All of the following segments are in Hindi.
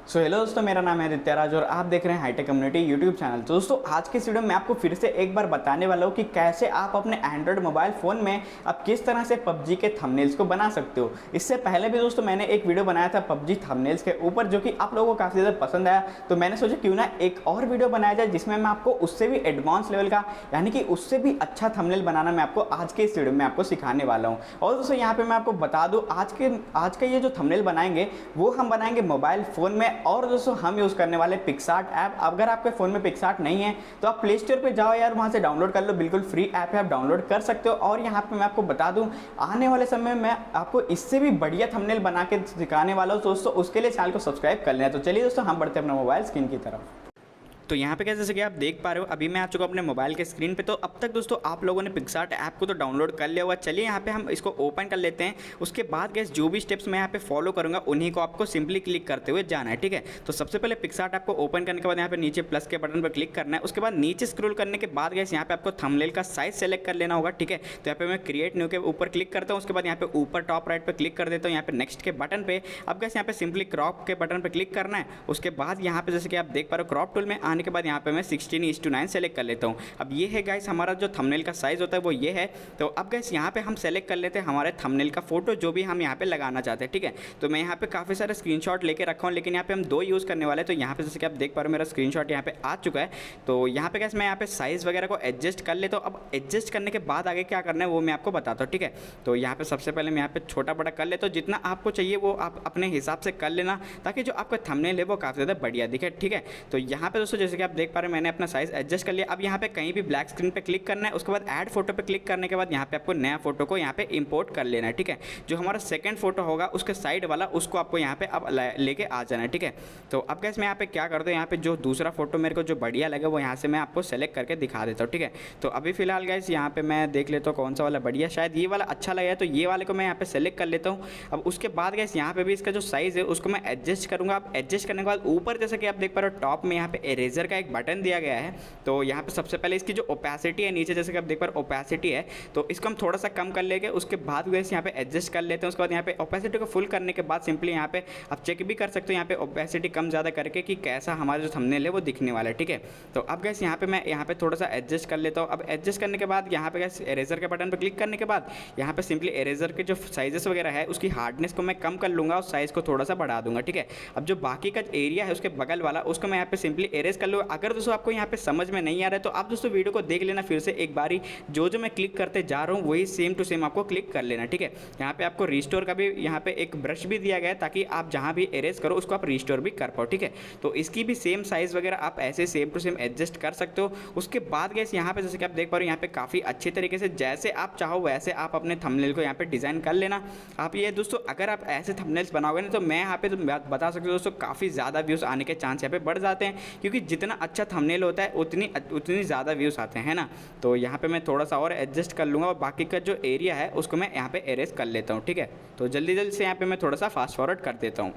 सो हेलो दोस्तों, मेरा नाम है आदित्य राज और आप देख रहे हैं हाईटेक कम्युनिटी यूट्यूब चैनल। तो दोस्तों आज के इस वीडियो में आपको फिर से एक बार बताने वाला हूँ कि कैसे आप अपने एंड्रॉयड मोबाइल फ़ोन में अब किस तरह से पबजी के थंबनेल्स को बना सकते हो। इससे पहले भी दोस्तों मैंने एक वीडियो बनाया था पबजी थंबनेल्स के ऊपर, जो कि आप लोगों को काफ़ी ज़्यादा पसंद आया। तो मैंने सोचा क्यों ना एक और वीडियो बनाया जाए जिसमें मैं आपको उससे भी एडवांस लेवल का, यानी कि उससे भी अच्छा थंबनेल बनाना मैं आपको आज के इस वीडियो में आपको सिखाने वाला हूँ। और दोस्तों यहाँ पे मैं आपको बता दूँ आज का ये जो थंबनेल बनाएंगे वो हम बनाएंगे मोबाइल फ़ोन में। और दोस्तों हम यूज़ करने वाले PicsArt ऐप। अगर आपके फ़ोन में PicsArt नहीं है तो आप प्ले स्टोर पे जाओ यार, वहाँ से डाउनलोड कर लो, बिल्कुल फ्री ऐप है, आप डाउनलोड कर सकते हो। और यहाँ पे मैं आपको बता दूँ आने वाले समय में मैं आपको इससे भी बढ़िया थंबनेल बना के सिखाने वाला हूँ। दोस्तों उसके लिए चैनल को सब्सक्राइब कर लेना। तो चलिए दोस्तों हम बढ़ते हैं अपना मोबाइल स्क्रीन की तरफ। तो यहाँ पे जैसे कि आप देख पा रहे हो अभी मैं आ चुका हूँ अपने मोबाइल के स्क्रीन पे। तो अब तक दोस्तों आप लोगों ने PicsArt ऐप को तो डाउनलोड कर लिया हुआ। चलिए यहाँ पे हम इसको ओपन कर लेते हैं। उसके बाद गैस जो भी स्टेप्स मैं यहाँ पे फॉलो करूँगा उन्हीं को आपको सिंपली क्लिक करते हुए जाना है, ठीक है। तो सबसे पहले PicsArt ऐप को ओपन करने के बाद यहाँ पे नीचे प्लस के बटन पर क्लिक करना है। उसके बाद नीचे स्क्रॉल करने के बाद गैस यहाँ पे आपको थंबनेल का साइज सेलेक्ट कर लेना होगा, ठीक है। तो यहाँ पे मैं क्रिएट न्यू के ऊपर क्लिक करता हूँ। उसके बाद यहाँ पे ऊपर टॉप राइट पे क्लिक कर देता हूँ, यहाँ पे नेक्स्ट के बटन पे। अब गैस यहाँ पे सिंपली क्रॉप के बटन पे क्लिक करना है। उसके बाद यहाँ पे जैसे कि आप देख पा रहे हो क्रॉप टूल में आने के बाद यहाँ पे मैं 16:9 सेलेक्ट कर लेता हूँ। अब ये है गाइस हमारा जो थंबनेल का साइज़ होता है वो ये है। तो अब गाइस यहाँ पे हम सेलेक्ट कर लेते हैं हमारे थंबनेल का फोटो जो भी हम यहाँ पे लगाना चाहते हैं, ठीक है। तो मैं यहाँ पे काफ़ी सारे स्क्रीनशॉट लेके रखा हूँ, लेकिन यहाँ पे हम दो यूज़ करने वाले हैं। तो यहाँ पे जैसे कि आप देख पा रहे हो मेरा स्क्रीनशॉट यहाँ पे आ चुका है। तो यहाँ पे गाइस मैं यहाँ पे साइज़ वगैरह को एडजस्ट कर लेता हूँ। अब एडजस्ट करने के बाद आगे क्या करना है वो मैं आपको बताता हूँ, ठीक है। तो यहाँ पे सबसे पहले मैं यहाँ पे छोटा बड़ा कर लेता हूँ। जितना आपको चाहिए वो आप अपने हिसाब से कर लेना, ताकि जो आपका थंबनेल है वो काफ़ी ज़्यादा बढ़िया दिखे, ठीक है। तो यहाँ पे दोस्तों जैसे कि आप देख पा रहे हैं मैंने अपना साइज़ एडजस्ट कर लिया। अब यहाँ पे कहीं भी ब्लैक स्क्रीन पे क्लिक करना है। उसके बाद ऐड फोटो पे क्लिक करने के बाद यहाँ पे आपको नया फोटो को यहाँ पे इंपोर्ट कर लेना है, ठीक है। जो हमारा सेकंड फोटो होगा उसके साइड वाला उसको आपको यहाँ पे अब लेके आ जाना है, ठीक है। तो अब गैस मैं यहाँ पे क्या कर दूँ, यहाँ पे जो दूसरा फोटो मेरे को जो बढ़िया लगे वो यहाँ से मैं आपको सेलेक्ट करके दिखा देता हूँ, ठीक है। तो अभी फिलहाल गैस यहाँ पे मैं देख लेता हूँ कौन सा वाला बढ़िया, शायद ये वाला अच्छा लगा है तो ये वाले को मैं यहाँ पे सेलेक्ट कर लेता हूँ। अब उसके बाद गैस यहाँ पे भी इसका जो साइज़ है उसको मैं एडजस्ट करूँगा। अब एडजस्ट करने के बाद ऊपर जैसे कि आप देख पा रहे हो टॉप में यहाँ पे इरेजर का एक बटन दिया गया है। तो यहाँ पे सबसे पहले इसकी जो ओपेसिटी है नीचे जैसे कि आप देख पा रहे हो ओपेसिटी है, तो इसको हम थोड़ा सा कम कर लेंगे। उसके बाद गैस यहाँ पे एडजस्ट कर लेते हैं। उसके बाद यहाँ पे ओपेसिटी को फुल करने के बाद सिंपली यहाँ पे आप चेक भी कर सकते हो यहाँ पे ओपेसिटी कम ज़्यादा करके कि कैसा हमारा जो थंबनेल है वो दिखने वाला है, ठीक है। तो अब गैस यहाँ पे मैं यहाँ पे थोड़ा सा एडजस्ट कर लेता हूँ। अब एडजस्ट करने के बाद यहाँ पे गैस इरेजर के बटन पर क्लिक करने के बाद यहाँ पे सिंपली इरेजर के जो साइजेस वगैरह है उसकी हार्डनेस को मैं कम कर लूँगा और साइज़ को थोड़ा सा बढ़ा दूंगा, ठीक है। अब जो बाकी का एरिया है उसके बगल वाला उसको मैं यहाँ पे सिंपली इरेज कर लूँगा। अगर दोस्तों आपको यहाँ पे समझ में नहीं आ रहा है तो आप दोस्तों वीडियो को देख लेना फिर से एक बारी। जो मैं क्लिक करते जा रहा हूँ वही सेम टू सेम आपको क्लिक कर लेना, ठीक है। यहाँ पे आपको रिस्टोर का भी यहाँ पे एक ब्रश भी दिया गया है ताकि आप जहाँ भी इरेज करो उसको आप रिस्टोर भी कर पाओ, ठीक है। तो इसकी भी सेम साइज़ वगैरह आप ऐसे सेम टू सेम एडजस्ट कर सकते हो। उसके बाद गैस यहाँ पे जैसे कि आप देख पा रहे हो यहाँ पे काफ़ी अच्छे तरीके से जैसे आप चाहो वैसे आप अपने थंबनेल को यहाँ पे डिज़ाइन कर लेना। आप ये दोस्तों अगर आप ऐसे थंबनेल्स बनाओगे ना तो मैं यहाँ पे तो बता सकते हो दोस्तों काफ़ी ज़्यादा व्यूज़ आने के चांस यहाँ पे बढ़ जाते हैं, क्योंकि जितना अच्छा थंबनेल होता है उतनी ज़्यादा व्यूज़ आते हैं ना। तो यहाँ पे मैं थोड़ा सा और एडजस्ट कर लूँगा और बाकी का जो एरिया है उसको मैं यहाँ पे इरेज कर लेता हूँ, ठीक है। तो जल्दी जल्दी से यहाँ पे मैं थोड़ा सा फास्ट फॉरवर्ड कर देता हूँ।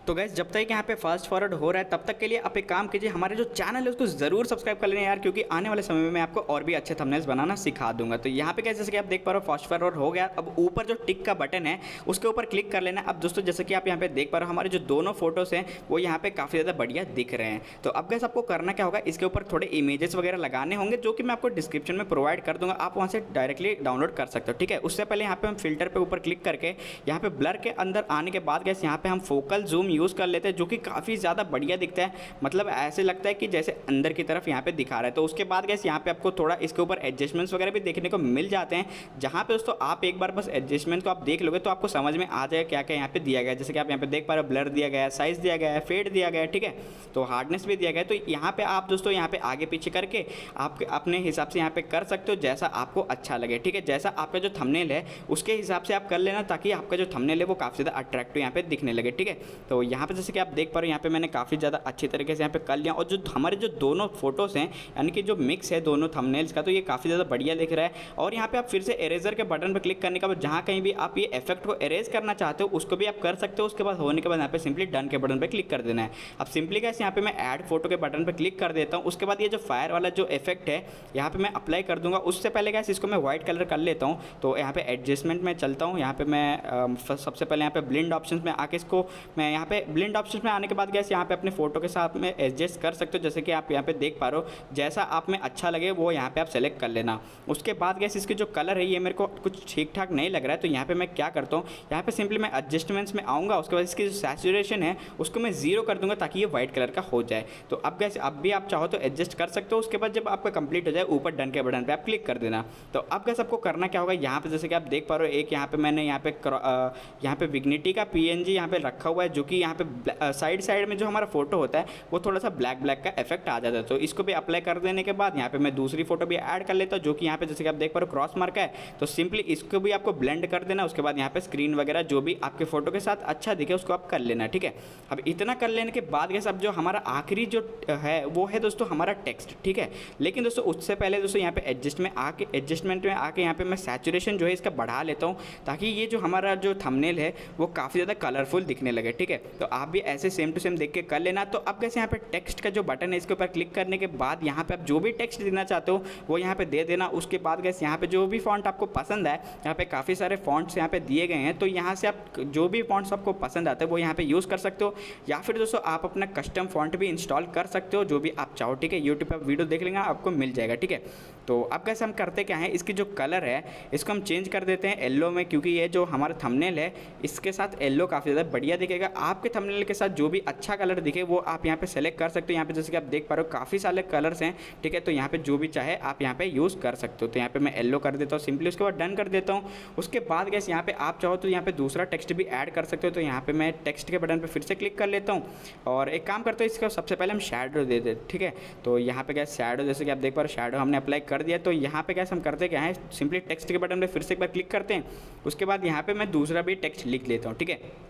तो गैस जब तक यहाँ पे फास्ट फॉरवर्ड हो रहा है तब तक के लिए आप एक काम कीजिए, हमारे जो चैनल है उसको ज़रूर सब्सक्राइब कर लेना यार, क्योंकि आने वाले समय में मैं आपको और भी अच्छे थंबनेल्स बनाना सिखा दूंगा। तो यहाँ पे जैसे कि आप देख पा रहे हो फास्ट फॉरवर्ड हो गया। अब ऊपर जो टिक का बटन है उसके ऊपर क्लिक कर लेना। अब दोस्तों जैसे कि आप यहाँ पे देख पा रहे हो हमारे जो दोनों फोटोज़ हैं वो यहाँ पे काफ़ी ज़्यादा बढ़िया दिख रहे हैं। तो अब गैस आपको करना क्या होगा, इसके ऊपर थोड़े इमेजेस वगैरह लगाने होंगे जो कि मैं आपको डिस्क्रिप्शन में प्रोवाइड कर दूँगा, आप वहाँ से डायरेक्टली डाउनलोड कर सकते हो, ठीक है। उससे पहले यहाँ पे हम फिल्टर पे ऊपर क्लिक करके यहाँ पे ब्लर के अंदर आने के बाद गैस यहाँ पे हम फोकल जूम यूज़ कर लेते हैं, जो कि काफ़ी ज़्यादा बढ़िया दिखता है। मतलब ऐसे लगता है कि जैसे अंदर की तरफ यहाँ पे दिखा रहा है। तो उसके बाद गैस यहाँ पे आपको थोड़ा इसके ऊपर एडजस्टमेंट्स वगैरह भी देखने को मिल जाते हैं, जहाँ पे दोस्तों आप एक बार बस एडजस्टमेंट को आप देख लोगे तो आपको समझ में आ जाएगा क्या क्या यहाँ पे दिया गया है। जैसे कि आप यहाँ पे देख पा रहे हो ब्लर दिया गया है, साइज़ दिया गया है, फेड दिया गया है, ठीक है। तो हार्डनेस भी दिया गया है। तो यहाँ पे आप दोस्तों यहाँ पे आगे पीछे करके आप अपने हिसाब से यहाँ पे कर सकते हो जैसा आपको अच्छा लगे, ठीक है। जैसा आपका जो थंबनेल है उसके हिसाब से आप कर लेना, ताकि आपका जो थंबनेल है वो काफ़ी ज़्यादा अट्रैक्टिव यहाँ पे दिखने लगे, ठीक है। तो यहाँ पे जैसे कि आप देख पा रहे हो यहाँ पे मैंने काफ़ी ज़्यादा अच्छी तरीके से यहाँ पे कर लिया। और जो हमारे जो दोनों फोटोज़ हैं यानी कि जो मिक्स है दोनों थंबनेल्स का, तो ये काफ़ी ज़्यादा बढ़िया दिख रहा है। और यहाँ पे आप फिर से इरेजर के बटन पर क्लिक करने के बाद जहाँ कहीं भी आप ये इफेक्ट को इरेज करना चाहते हो उसको भी आप कर सकते हो। उसके बाद होने के बाद यहाँ पे सिंपली डन के बटन पर क्लिक कर देना है। अब सिंपली कैसे यहाँ पे मैं ऐड फोटो के बटन पर क्लिक कर देता हूँ। उसके बाद ये जो फायर वाला जो इफेक्ट है यहाँ पे मैं अप्लाई कर दूंगा। उससे पहले गैस इसको मैं व्हाइट कलर कर लेता हूँ। तो यहाँ पे एडजस्टमेंट में चलता हूँ। यहाँ पे मैं सबसे पहले यहाँ पे ब्लेंड ऑप्शंस में आके इसको मैं यहाँ पे ब्लेंड ऑप्शन में आने के बाद गैस यहाँ पे अपने फोटो के साथ में एडजस्ट कर सकते हो, जैसे कि आप यहाँ पे देख पा रहे हो। जैसा आप में अच्छा लगे वो यहाँ पे आप सेलेक्ट कर लेना। उसके बाद गैस इसके जो कलर है ये मेरे को कुछ ठीक ठाक नहीं लग रहा है, तो यहाँ पे मैं क्या करता हूँ, यहाँ पे सिंपली मैं एडजस्टमेंट्स में आऊँगा। उसके बाद इसकी जो सैचुरेशन है उसको मैं 0 कर दूंगा ताकि ये व्हाइट कलर का हो जाए। तो अब गैस अब भी आप चाहो तो एडजस्ट कर सकते हो। उसके बाद जब आपका कंप्लीट हो जाए ऊपर डन के बटन पे आप क्लिक कर देना। तो अब गैस आपको करना क्या होगा, यहाँ पे जैसे कि आप देख पा रहे हो एक यहाँ पे मैंने यहाँ पे विग्निटी का PNG यहाँ पे रखा हुआ है, जो कि यहाँ पे साइड में जो हमारा फोटो होता है वो थोड़ा सा ब्लैक का इफेक्ट आ जाता है। तो इसको भी अप्लाई कर देने के बाद यहाँ पे मैं दूसरी फोटो भी ऐड कर लेता हूँ, जो कि यहाँ पे जैसे कि आप देख पा रहे हो क्रॉस मार्क है। तो सिंपली इसको भी आपको ब्लेंड कर देना। उसके बाद यहाँ पे स्क्रीन वगैरह जो भी आपके फोटो के साथ अच्छा दिखे उसको आप कर लेना, ठीक है। अब इतना कर लेने के बाद गैस अब जो हमारा आखिरी जो है वो है दोस्तों हमारा टेक्स्ट, ठीक है। लेकिन दोस्तों उससे पहले दोस्तों यहाँ पे एडजस्टमेंट में आके यहाँ पे मैं सैचुरेशन जो है इसका बढ़ा लेता हूँ, ताकि ये जो हमारा जो थंबनेल है वो काफ़ी ज़्यादा कलरफुल दिखने लगे, ठीक है। तो आप भी ऐसे सेम टू सेम देख के कर लेना। तो अब कैसे यहाँ पे टेक्स्ट का जो बटन है इसके ऊपर क्लिक करने के बाद यहाँ पे आप जो भी टेक्स्ट देना चाहते हो वो यहाँ पे दे देना। उसके बाद गैस यहाँ पे जो भी फॉन्ट आपको पसंद है, यहाँ पे काफ़ी सारे फॉन्ट्स यहाँ पे दिए गए हैं, तो यहाँ से आप जो भी फॉन्ट्स आपको पसंद आते हैं वो यहाँ पे यूज़ कर सकते हो, या फिर दोस्तों आप अपना कस्टम फॉन्ट भी इंस्टॉल कर सकते हो, जो भी आप चाहो, ठीक है। यूट्यूब पर वीडियो देख लेंगे आपको मिल जाएगा, ठीक है। तो अब कैसे हम करते क्या है, इसकी जो कलर है इसको हम चेंज कर देते हैं येलो में, क्योंकि ये जो हमारा थंबनेल है इसके साथ येलो काफ़ी ज़्यादा बढ़िया दिखेगा। आपके थंबनेल के साथ जो भी अच्छा कलर दिखे वो आप यहाँ पे सेलेक्ट कर सकते हो। यहाँ पे जैसे कि आप देख पा रहे हो काफ़ी सारे कलर्स हैं, ठीक है। तो यहाँ पे जो भी चाहे आप यहाँ पे यूज़ कर सकते हो। तो यहाँ पे मैं येलो कर देता हूँ सिंपली, उसके बाद डन कर देता हूँ। उसके बाद गैस यहाँ पे आप चाहो तो यहाँ पे दूसरा टेक्स्ट भी ऐड कर सकते हो। तो यहाँ पे मैं टेक्स्ट के बटन पे फिर से क्लिक कर लेता हूँ और एक काम करता हूँ, इसका सबसे पहले हम शैडो दे देते, ठीक है। तो यहाँ पे गैस शैडो जैसे कि आप देख पा रहे हो शैडो हमने अप्लाई कर दिया। तो यहाँ पे गैस हम करते क्या है, सिंपली टेक्स्ट के बटन पे फिर से एक बार क्लिक करते हैं। उसके बाद यहाँ पे मैं दूसरा भी टेक्स्ट लिख लेता हूँ, ठीक है।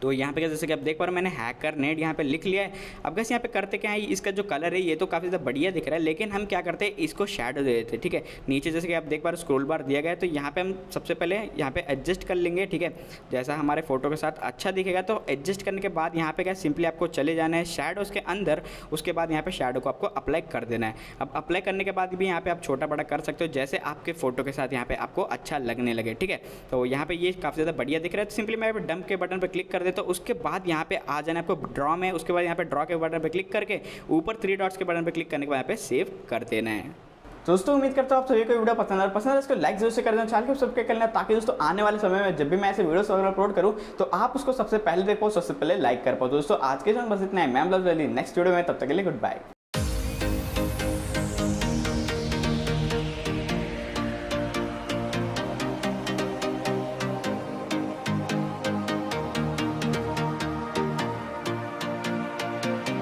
तो यहाँ पे जैसे कि आप देख पा रहे हो मैंने हैकर नेट यहाँ पे लिख लिया है। अब गैस यहाँ पे करते क्या है, इसका जो कलर है ये तो काफ़ी ज़्यादा बढ़िया दिख रहा है, लेकिन हम क्या करते हैं इसको शैडो दे देते हैं, ठीक है। नीचे जैसे कि आप देख पा रहे हो स्क्रॉल बार दिया गया है, तो यहाँ पे हम सबसे पहले यहाँ पे एडजस्ट कर लेंगे, ठीक है। जैसा हमारे फोटो के साथ अच्छा दिखेगा तो एडजस्ट करने के बाद यहाँ पे क्या सिंपली आपको चले जाना है शैडोज़ के अंदर। उसके बाद यहाँ पे शैडो को आपको अप्लाई कर देना है। अब अप्लाई करने के बाद भी यहाँ पे आप छोटा बड़ा कर सकते हो, जैसे आपके फोटो के साथ यहाँ पे आपको अच्छा लगने लगे, ठीक है। तो यहाँ पे ये काफ़ी ज़्यादा बढ़िया दिख रहा है। तो सिंपली मैं डंप के बटन पर क्लिक कर देता हूँ। उसके बाद यहाँ पे आ जाना आपको ड्रॉ में। उसके बाद यहाँ पे ड्रॉ के बटन पे क्लिक करके ऊपर 3 डॉट्स के बटन पे क्लिक करने के बाद यहाँ पे सेव कर देना है। दोस्तों उम्मीद करता हूँ आप सभी को वीडियो पसंद है इसको लाइक जरूर से कर देना, चैनल को सब्सक्राइब कर लेना, ताकि दोस्तों आने वाले समय में जब भी मैं ऐसे वीडियोस वगैरह अपलोड करूँ तो आप उसको सबसे पहले देख पाओ, सबसे पहले लाइक कर पाओ। दोस्तों आज के समय बस इतना है, मैं नेक्स्ट वीडियो में, तब तक के लिए गुड बाय।